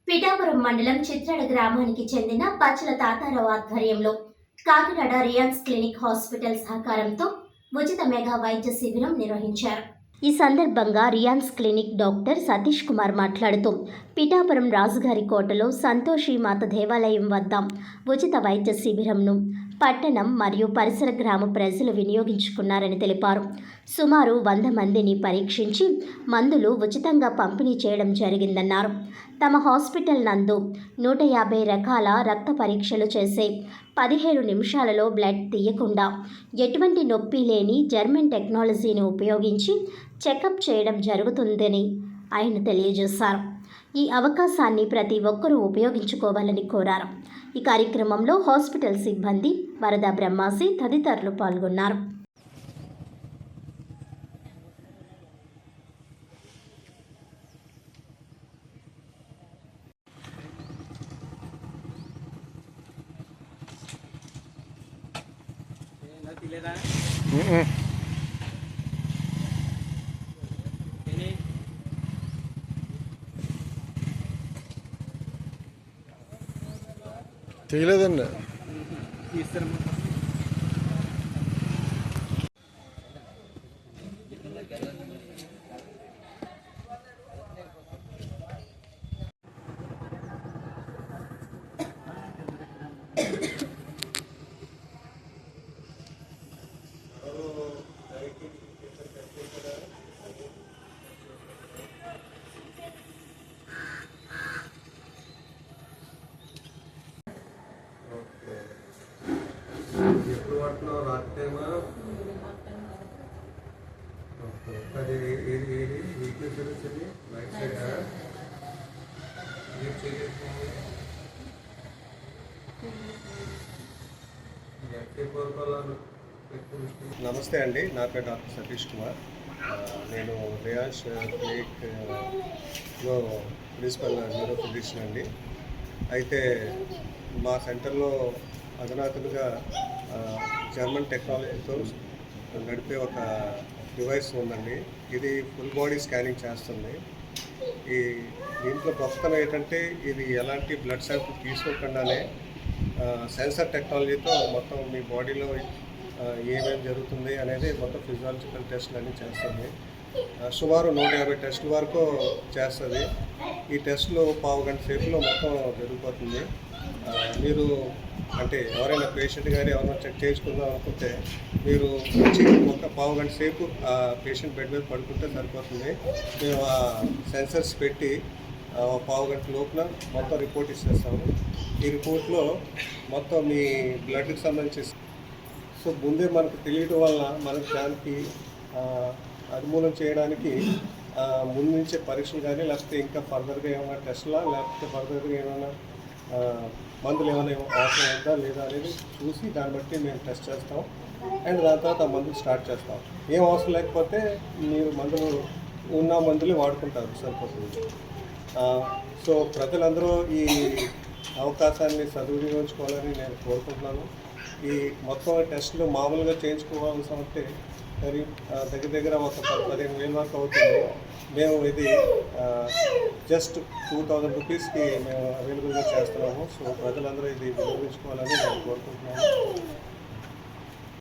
పిఠాపురం మండలం చిత్రాడ గ్రామానికి చెందిన పచ్చల తాతారావు ఆధ్వర్యంలో కాకినాడ రియాన్స్ క్లినిక్ హాస్పిటల్ సహకారంతో ఉచిత మెగా వైద్య శిబిరం నిర్వహించారు. ఈ సందర్భంగా రియాన్స్ క్లినిక్ డాక్టర్ సతీష్ కుమార్ మాట్లాడుతూ పిఠాపురం రాజుగారి కోటలో సంతోషి మాత దేవాలయం వద్ద ఉచిత వైద్య శిబిరంను పట్టణం మరియు పరిసర గ్రామ ప్రజలు వినియోగించుకున్నారని తెలిపారు. సుమారు 100 మందిని పరీక్షించి మందులు ఉచితంగా పంపిణీ చేయడం జరిగిందన్నారు. తమ హాస్పిటల్ నందు 150 రకాల రక్త పరీక్షలు చేసే 17 నిమిషాలలో బ్లడ్ తీయకుండా ఎటువంటి నొప్పి లేని జర్మన్ టెక్నాలజీని ఉపయోగించి చెకప్ చేయడం జరుగుతుందని ఆయన తెలియజేశారు. ఈ అవకాశాన్ని ప్రతి ఒక్కరూ ఉపయోగించుకోవాలని కోరారు. ఈ కార్యక్రమంలో హాస్పిటల్ సిబ్బంది వరద బ్రహ్మాసి తదితరులు పాల్గొన్నారు. చేయలేదండి. ఎప్పుడు పడుతున్నావు? రాత్రేమా అది ఏది వీక్నెస్ వచ్చింది రైట్ సైడ్ నమస్తే అండి, నా పేరు డాక్టర్ సతీష్ కుమార్. నేను రియాన్స్ క్లినిక్లో ప్రిన్సిపల్ న్యూరో ఫిజిషియన్ అండి. అయితే మా సెంటర్లో అధునాతనంగా జర్మన్ టెక్నాలజీతో నడిపే ఒక డివైస్ ఉందండి. ఇది ఫుల్ బాడీ స్కానింగ్ చేస్తుంది. దీంట్లో గొప్పతనం ఏంటంటే ఇది ఎలాంటి బ్లడ్ శాంపుల్ తీసుకోకుండానే సెన్సర్ టెక్నాలజీతో మొత్తం మీ బాడీలో ఏమేమి జరుగుతుంది అనేది మొత్తం ఫిజియాలజికల్ టెస్ట్లు అన్నీ చేస్తుంది. సుమారు 150 టెస్టుల వరకు చేస్తుంది. ఈ టెస్టులు 1/2 గంట సేపులో మొత్తం జరిగిపోతుంది. మీరు అంటే ఎవరైనా పేషెంట్ కానీ ఎవరైనా చెక్ చేసుకుందాం అనుకుంటే మీరు వచ్చి ఒక 1/2 గంట సేపు ఆ పేషెంట్ బెడ్ మీద పడుకుంటే సరిపోతుంది. మేము ఆ సెన్సర్స్ పెట్టి 1/2 గంట లోపల మొత్తం రిపోర్ట్ ఇచ్చేస్తాము. ఈ రిపోర్ట్లో మొత్తం మీ బ్లడ్కి సంబంధించి సో ముందే మనకు తెలియడం వల్ల మనకు దానికి అదుమూలం చేయడానికి ముందు నుంచే పరీక్షలు కానీ లేకపోతే ఇంకా ఫర్దర్గా ఏమైనా టెస్ట్లా లేకపోతే ఫర్దర్గా ఏమైనా మందులు ఏమైనా అవసరం ఉందా లేదా అనేది చూసి దాన్ని బట్టి మేము టెస్ట్ చేస్తాం. అండ్ దాని తర్వాత ఆ మందులు స్టార్ట్ చేస్తాం. ఏం అవసరం లేకపోతే మీరు ఉన్న మందులు వాడుకుంటారు, సరిపోతుంది. సో ప్రజలందరూ ఈ అవకాశాన్ని సద్వినియోగించుకోవాలని నేను కోరుకుంటున్నాను. ఈ మొత్తం టెస్టులు మామూలుగా చేయించుకోవాల్సి ఉంటే దగ్గర ఒక 15,000 వరకు అవుతుంది. మేము ఇది జస్ట్ 2,000 రూపీస్కి మేము అవైలబుల్గా చేస్తున్నాము. సో ప్రజలందరూ ఇది వినియోగించుకోవాలని నేను కోరుకుంటున్నాను.